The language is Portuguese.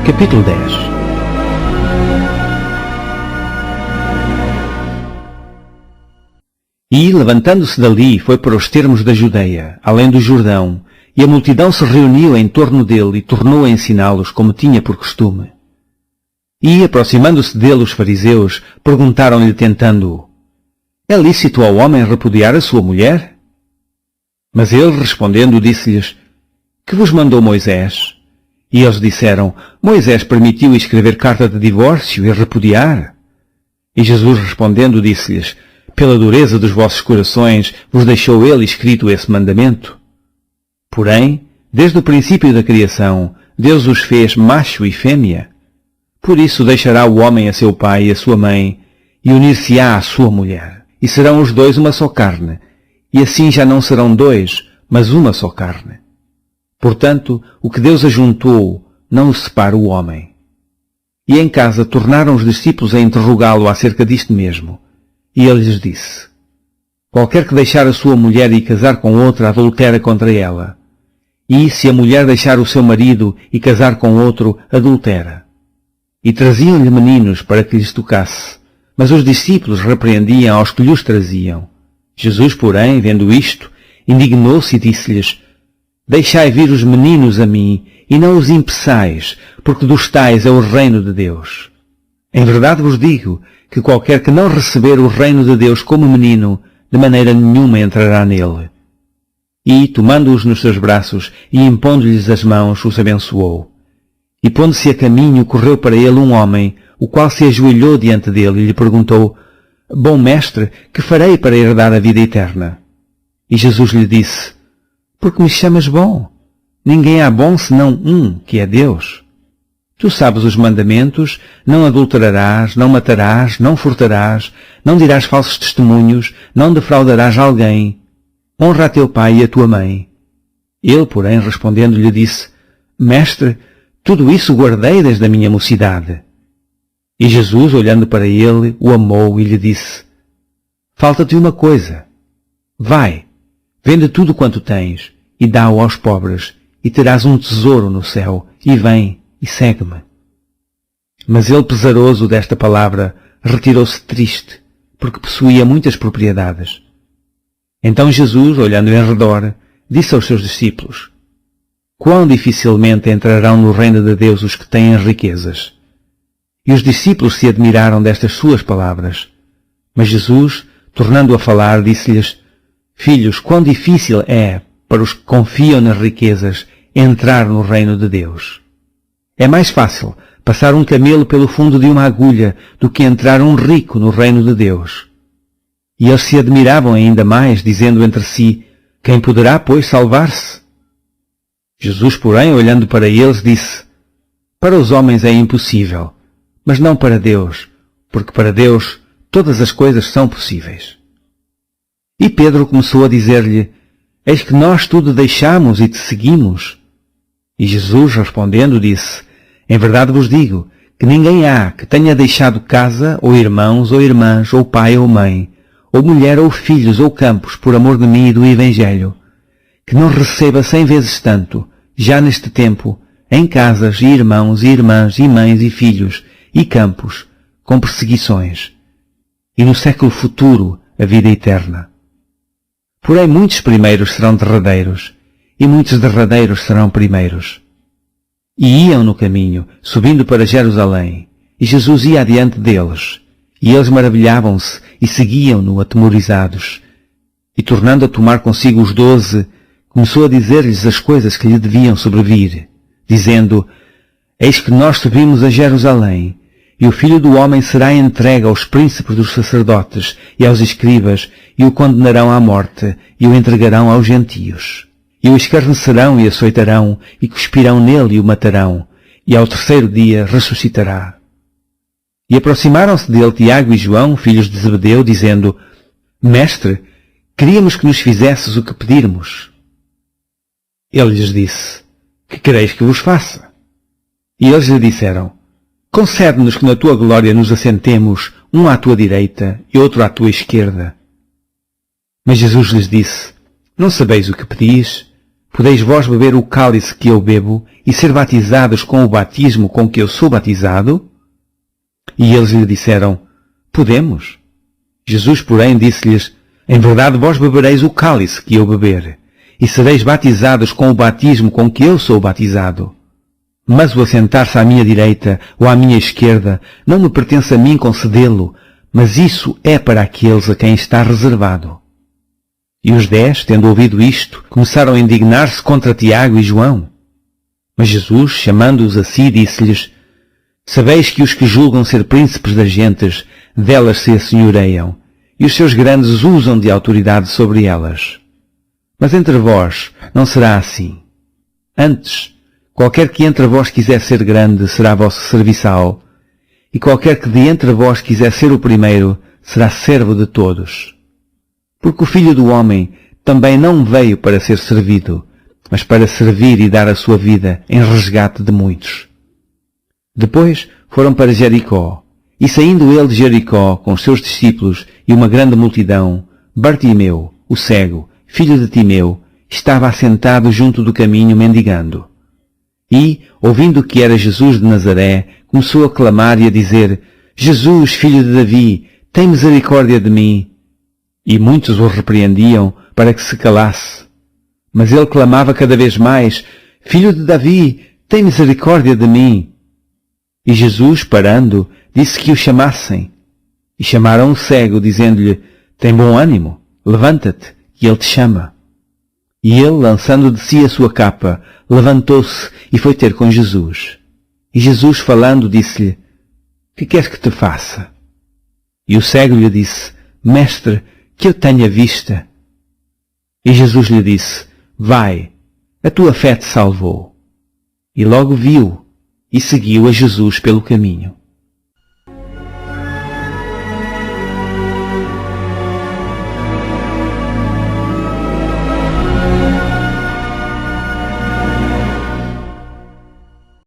Capítulo 10. E, levantando-se dali, foi para os termos da Judeia, além do Jordão, e a multidão se reuniu em torno dele e tornou a ensiná-los como tinha por costume. E, aproximando-se dele os fariseus, perguntaram-lhe tentando-o: é lícito ao homem repudiar a sua mulher? Mas ele, respondendo, disse-lhes: que vos mandou Moisés? E eles disseram: Moisés permitiu escrever carta de divórcio e repudiar. E Jesus, respondendo, disse-lhes: pela dureza dos vossos corações vos deixou ele escrito esse mandamento. Porém, desde o princípio da criação, Deus os fez macho e fêmea. Por isso deixará o homem a seu pai e a sua mãe, e unir-se-á à sua mulher, e serão os dois uma só carne, e assim já não serão dois, mas uma só carne. Portanto, o que Deus ajuntou, não o separa o homem. E em casa tornaram os discípulos a interrogá-lo acerca disto mesmo. E ele lhes disse: qualquer que deixar a sua mulher e casar com outra adultera contra ela. E se a mulher deixar o seu marido e casar com outro, adultera. E traziam-lhe meninos para que lhes tocasse, mas os discípulos repreendiam aos que lhes traziam. Jesus, porém, vendo isto, indignou-se e disse-lhes: deixai vir os meninos a mim, e não os impeçais, porque dos tais é o reino de Deus. Em verdade vos digo, que qualquer que não receber o reino de Deus como menino, de maneira nenhuma entrará nele. E, tomando-os nos seus braços, e impondo-lhes as mãos, os abençoou. E pondo-se a caminho, correu para ele um homem, o qual se ajoelhou diante dele e lhe perguntou: bom mestre, que farei para herdar a vida eterna? E Jesus lhe disse: porque me chamas bom? Ninguém há bom senão um, que é Deus. Tu sabes os mandamentos: não adulterarás, não matarás, não furtarás, não dirás falsos testemunhos, não defraudarás alguém. Honra a teu pai e a tua mãe. Ele, porém, respondendo, lhe disse: mestre, tudo isso guardei desde a minha mocidade. E Jesus, olhando para ele, o amou e lhe disse: falta-te uma coisa. Vai, vende tudo quanto tens, e dá-o aos pobres, e terás um tesouro no céu, e vem, e segue-me. Mas ele, pesaroso desta palavra, retirou-se triste, porque possuía muitas propriedades. Então Jesus, olhando em redor, disse aos seus discípulos: quão dificilmente entrarão no reino de Deus os que têm riquezas. E os discípulos se admiraram destas suas palavras. Mas Jesus, tornando a falar, disse-lhes: filhos, quão difícil é para os que confiam nas riquezas entrar no reino de Deus. É mais fácil passar um camelo pelo fundo de uma agulha do que entrar um rico no reino de Deus. E eles se admiravam ainda mais, dizendo entre si: quem poderá, pois, salvar-se? Jesus, porém, olhando para eles, disse: para os homens é impossível, mas não para Deus, porque para Deus todas as coisas são possíveis. E Pedro começou a dizer-lhe: eis que nós tudo deixamos e te seguimos. E Jesus, respondendo, disse: em verdade vos digo, que ninguém há que tenha deixado casa, ou irmãos, ou irmãs, ou pai, ou mãe, ou mulher, ou filhos, ou campos, por amor de mim e do Evangelho, que não receba 100 vezes tanto, já neste tempo, em casas, e irmãos, e irmãs, e mães, e filhos, e campos, com perseguições, e no século futuro a vida eterna. Porém muitos primeiros serão derradeiros, e muitos derradeiros serão primeiros. E iam no caminho, subindo para Jerusalém, e Jesus ia adiante deles, e eles maravilhavam-se e seguiam-no atemorizados. E tornando a tomar consigo os 12, começou a dizer-lhes as coisas que lhe deviam sobrevir, dizendo: eis que nós subimos a Jerusalém, e o Filho do Homem será entregue aos príncipes dos sacerdotes e aos escribas, e o condenarão à morte, e o entregarão aos gentios. E o escarnecerão e açoitarão, e cuspirão nele e o matarão, e ao terceiro dia ressuscitará. E aproximaram-se dele Tiago e João, filhos de Zebedeu, dizendo: mestre, queríamos que nos fizesses o que pedirmos. Ele lhes disse: que quereis que vos faça? E eles lhe disseram: concede-nos que na tua glória nos assentemos, um à tua direita e outro à tua esquerda. Mas Jesus lhes disse: não sabeis o que pedis? Podeis vós beber o cálice que eu bebo e ser batizados com o batismo com que eu sou batizado? E eles lhe disseram, podemos. Jesus, porém, disse-lhes, em verdade vós bebereis o cálice que eu beber, e sereis batizados com o batismo com que eu sou batizado. Mas o assentar-se à minha direita ou à minha esquerda não me pertence a mim concedê-lo, mas isso é para aqueles a quem está reservado. E os 10, tendo ouvido isto, começaram a indignar-se contra Tiago e João. Mas Jesus, chamando-os a si, disse-lhes, sabeis que os que julgam ser príncipes das gentes, delas se assenhoreiam, e os seus grandes usam de autoridade sobre elas. Mas entre vós não será assim. Antes, qualquer que entre vós quiser ser grande será vosso serviçal, e qualquer que de entre vós quiser ser o primeiro será servo de todos. Porque o Filho do Homem também não veio para ser servido, mas para servir e dar a sua vida em resgate de muitos. Depois foram para Jericó, e saindo ele de Jericó com os seus discípulos e uma grande multidão, Bartimeu, o cego, filho de Timeu, estava assentado junto do caminho mendigando. E, ouvindo que era Jesus de Nazaré, começou a clamar e a dizer, Jesus, filho de Davi, tem misericórdia de mim. E muitos o repreendiam para que se calasse. Mas ele clamava cada vez mais, Filho de Davi, tem misericórdia de mim. E Jesus, parando, disse que o chamassem. E chamaram o cego, dizendo-lhe, tem bom ânimo, levanta-te, que ele te chama. E ele, lançando de si a sua capa, levantou-se e foi ter com Jesus. E Jesus, falando, disse-lhe, que queres que te faça? E o cego lhe disse, Mestre, que eu tenha vista. E Jesus lhe disse, vai, a tua fé te salvou. E logo viu e seguiu a Jesus pelo caminho.